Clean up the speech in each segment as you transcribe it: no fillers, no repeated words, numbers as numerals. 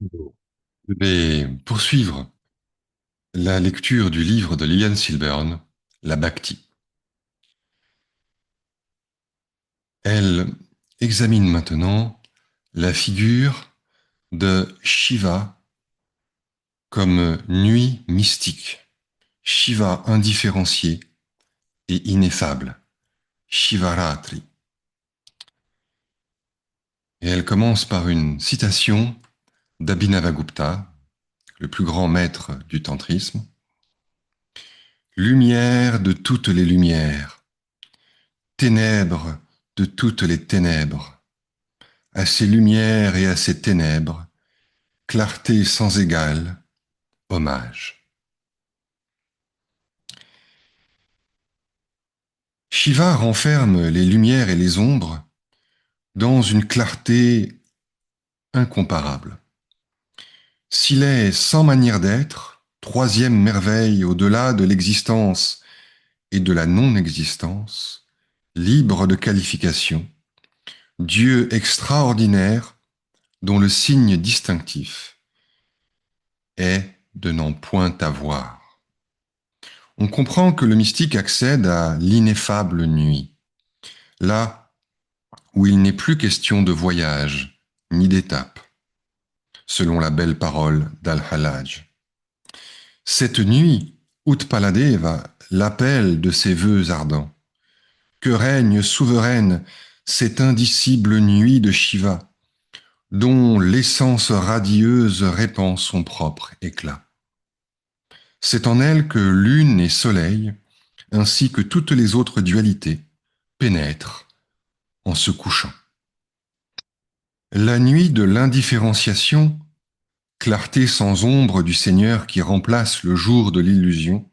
Je vais poursuivre la lecture du livre de Lilian Silburn, La Bhakti. Elle examine maintenant la figure de Shiva comme nuit mystique, Shiva indifférencié et ineffable, Shivaratri. Et elle commence par une citation d'Abhinavagupta, le plus grand maître du tantrisme. Lumière de toutes les lumières, ténèbres de toutes les ténèbres, à ces lumières et à ces ténèbres, clarté sans égale, hommage. Shiva renferme les lumières et les ombres dans une clarté incomparable. S'il est sans manière d'être, troisième merveille au-delà de l'existence et de la non-existence, libre de qualification, Dieu extraordinaire dont le signe distinctif est de n'en point avoir. On comprend que le mystique accède à l'ineffable nuit, là où il n'est plus question de voyage ni d'étape, selon la belle parole d'Al-Hallaj. Cette nuit, Utpaladeva l'appelle de ses vœux ardents. Que règne souveraine cette indicible nuit de Shiva, dont l'essence radieuse répand son propre éclat. C'est en elle que lune et soleil, ainsi que toutes les autres dualités, pénètrent en se couchant. La nuit de l'indifférenciation, clarté sans ombre du Seigneur qui remplace le jour de l'illusion,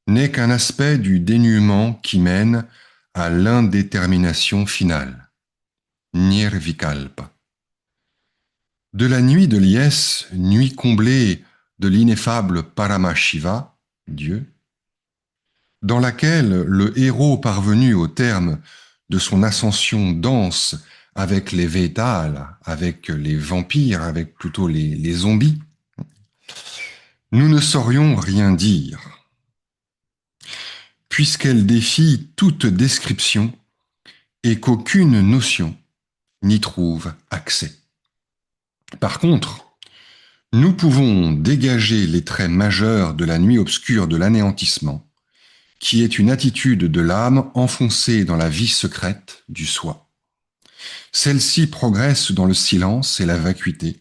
n'est qu'un aspect du dénuement qui mène à l'indétermination finale, Nirvikalpa. De la nuit de liesse, nuit comblée de l'ineffable Paramashiva, Dieu, dans laquelle le héros parvenu au terme de son ascension danse avec les Vétales, avec les vampires, avec plutôt les zombies, nous ne saurions rien dire, puisqu'elle défie toute description et qu'aucune notion n'y trouve accès. Par contre, nous pouvons dégager les traits majeurs de la nuit obscure de l'anéantissement, qui est une attitude de l'âme enfoncée dans la vie secrète du soi. Celle-ci progresse dans le silence et la vacuité,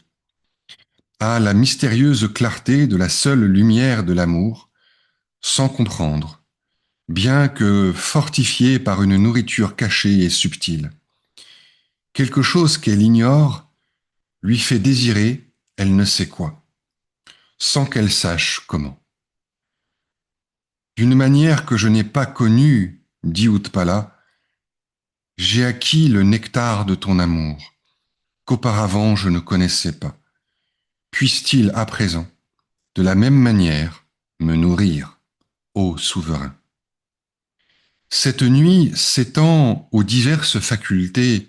à la mystérieuse clarté de la seule lumière de l'amour, sans comprendre, bien que fortifiée par une nourriture cachée et subtile. Quelque chose qu'elle ignore lui fait désirer elle ne sait quoi, sans qu'elle sache comment. D'une manière que je n'ai pas connue, dit Utpala, j'ai acquis le nectar de ton amour, qu'auparavant je ne connaissais pas. Puisse-t-il à présent, de la même manière, me nourrir, ô souverain. Cette nuit s'étend aux diverses facultés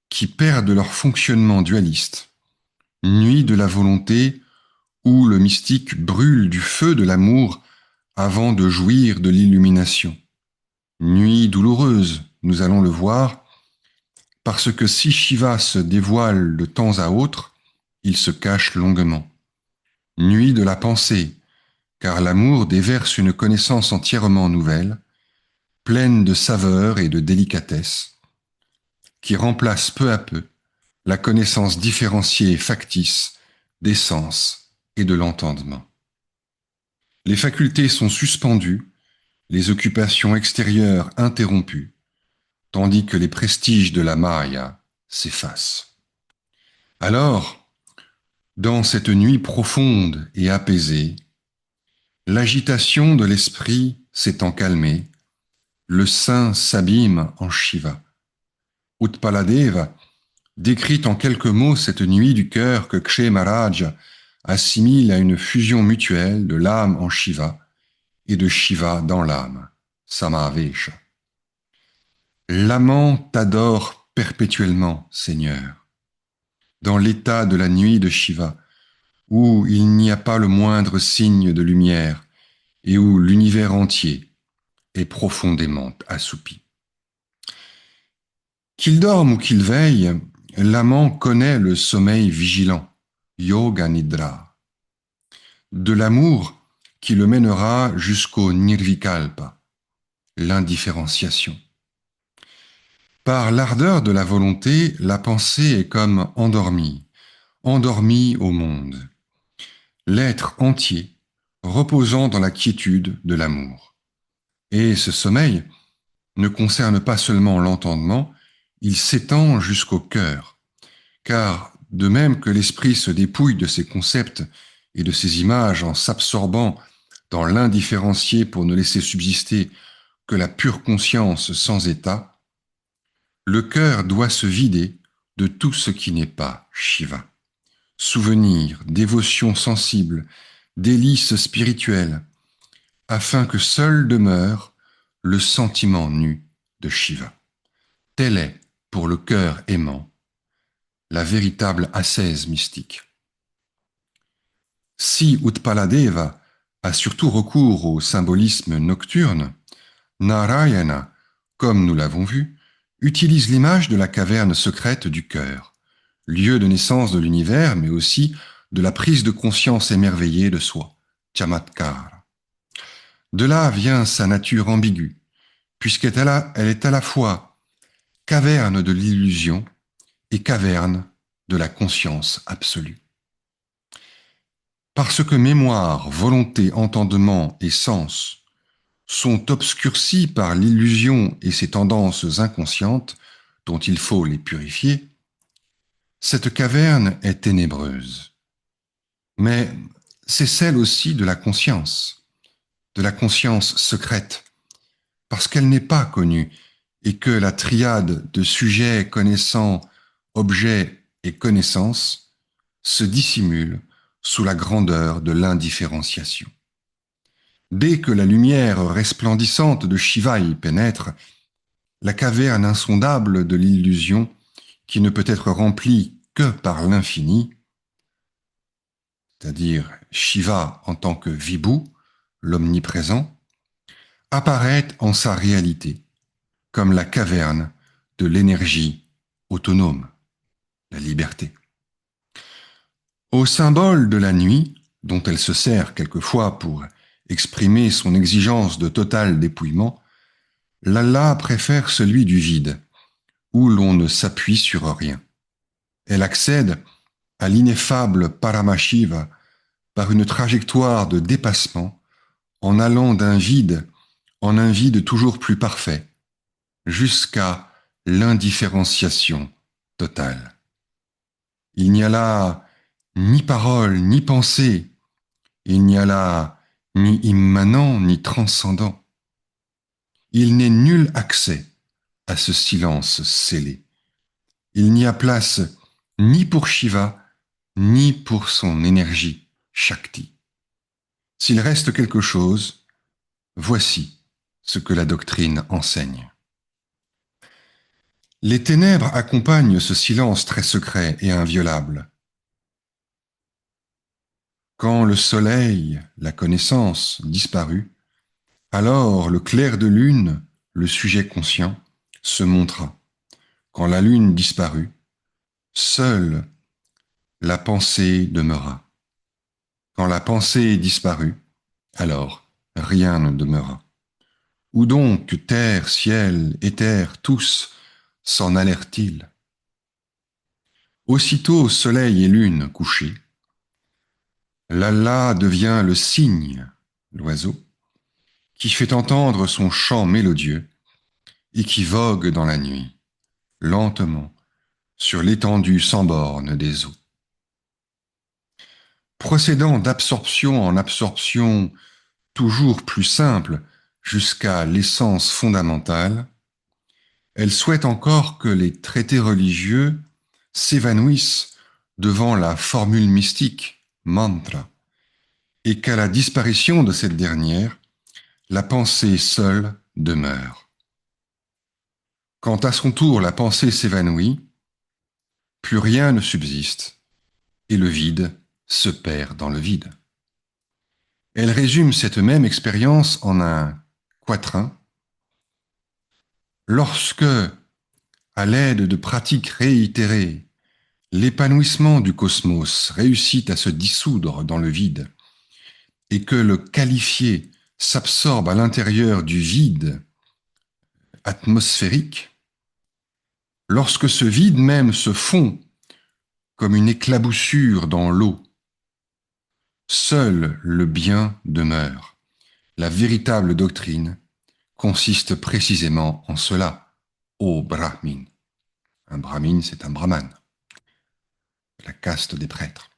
qui perdent leur fonctionnement dualiste, nuit de la volonté où le mystique brûle du feu de l'amour avant de jouir de l'illumination. Nuit douloureuse, nous allons le voir, parce que si Shiva se dévoile de temps à autre, il se cache longuement. Nuit de la pensée, car l'amour déverse une connaissance entièrement nouvelle, pleine de saveur et de délicatesse, qui remplace peu à peu la connaissance différenciée et factice des sens et de l'entendement. Les facultés sont suspendues, les occupations extérieures interrompues, tandis que les prestiges de la Maya s'effacent. Alors, dans cette nuit profonde et apaisée, l'agitation de l'esprit s'étant calmée, le saint s'abîme en Shiva. Utpaladeva décrit en quelques mots cette nuit du cœur que Kshe Maharaj assimile à une fusion mutuelle de l'âme en Shiva et de Shiva dans l'âme, Samavesha. L'amant t'adore perpétuellement, Seigneur. dans l'état de la nuit de Shiva, où il n'y a pas le moindre signe de lumière et où l'univers entier est profondément assoupi. Qu'il dorme ou qu'il veille, l'amant connaît le sommeil vigilant, Yoga Nidra, de l'amour qui le mènera jusqu'au Nirvikalpa, l'indifférenciation. Par l'ardeur de la volonté, la pensée est comme endormie, endormie au monde. L'être entier reposant dans la quiétude de l'amour. Et ce sommeil ne concerne pas seulement l'entendement, il s'étend jusqu'au cœur, car de même que l'esprit se dépouille de ses concepts et de ses images en s'absorbant dans l'indifférencié pour ne laisser subsister que la pure conscience sans état, le cœur doit se vider de tout ce qui n'est pas Shiva. Souvenirs, dévotion sensible, délices spirituelles, afin que seul demeure le sentiment nu de Shiva. Telle est, pour le cœur aimant, la véritable ascèse mystique. Si Utpaladeva a surtout recours au symbolisme nocturne, Narayana, comme nous l'avons vu, utilise l'image de la caverne secrète du cœur, lieu de naissance de l'univers, mais aussi de la prise de conscience émerveillée de soi, Chamatkara. De là vient sa nature ambiguë, puisqu'elle est à la fois caverne de l'illusion et caverne de la conscience absolue. Parce que mémoire, volonté, entendement et sens sont obscurcis par l'illusion et ses tendances inconscientes dont il faut les purifier, cette caverne est ténébreuse. Mais c'est celle aussi de la conscience secrète, parce qu'elle n'est pas connue et que la triade de sujet, connaissant, objet et connaissance se dissimule sous la grandeur de l'indifférenciation. Dès que la lumière resplendissante de Shiva y pénètre, la caverne insondable de l'illusion, qui ne peut être remplie que par l'infini, c'est-à-dire Shiva en tant que Vibhu, l'omniprésent, apparaît en sa réalité, comme la caverne de l'énergie autonome, la liberté. Au symbole de la nuit, dont elle se sert quelquefois pour exprimer son exigence de total dépouillement, l'Allah préfère celui du vide, où l'on ne s'appuie sur rien. Elle accède à l'ineffable Paramashiva par une trajectoire de dépassement en allant d'un vide en un vide toujours plus parfait, jusqu'à l'indifférenciation totale. Il n'y a là ni parole, ni pensée, il n'y a là ni immanent, ni transcendant. Il n'est nul accès à ce silence scellé. Il n'y a place ni pour Shiva, ni pour son énergie Shakti. S'il reste quelque chose, voici ce que la doctrine enseigne. Les ténèbres accompagnent ce silence très secret et inviolable. Quand le soleil, la connaissance, disparut, alors le clair de lune, le sujet conscient, se montra. Quand la lune disparut, seule la pensée demeura. Quand la pensée disparut, alors rien ne demeura. Où donc terre, ciel, éther, tous s'en allèrent-ils? Aussitôt soleil et lune couchés, l'Allah devient le cygne, l'oiseau, qui fait entendre son chant mélodieux et qui vogue dans la nuit, lentement, sur l'étendue sans bornes des eaux. Procédant d'absorption en absorption toujours plus simple jusqu'à l'essence fondamentale, elle souhaite encore que les traités religieux s'évanouissent devant la formule mystique, mantra, et qu'à la disparition de cette dernière, la pensée seule demeure. Quand à son tour la pensée s'évanouit, plus rien ne subsiste, et le vide se perd dans le vide. Elle résume cette même expérience en un quatrain. Lorsque, à l'aide de pratiques réitérées, l'épanouissement du cosmos réussit à se dissoudre dans le vide, et que le qualifié s'absorbe à l'intérieur du vide atmosphérique, lorsque ce vide même se fond comme une éclaboussure dans l'eau, seul le bien demeure. La véritable doctrine consiste précisément en cela, ô Brahmin. Un Brahmin, c'est un Brahman, la caste des prêtres.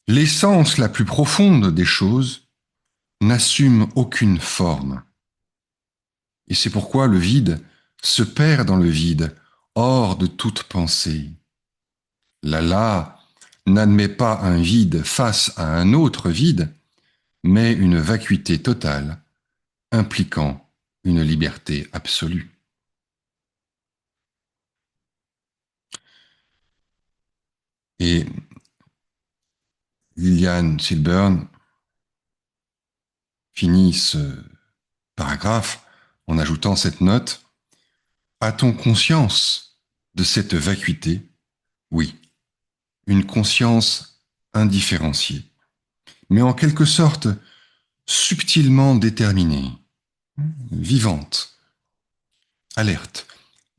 L'essence la plus profonde des choses n'assume aucune forme. Et c'est pourquoi le vide se perd dans le vide, hors de toute pensée. L'Allah n'admet pas un vide face à un autre vide, mais une vacuité totale impliquant une liberté absolue. Et Liliane Silburn finit ce paragraphe en ajoutant cette note. A-t-on conscience de cette vacuité? Oui, une conscience indifférenciée, mais en quelque sorte subtilement déterminée, vivante, alerte,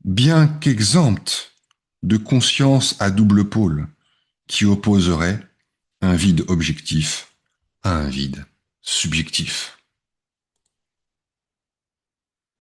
bien qu'exempte de conscience à double pôle qui opposerait un vide objectif à un vide subjectif.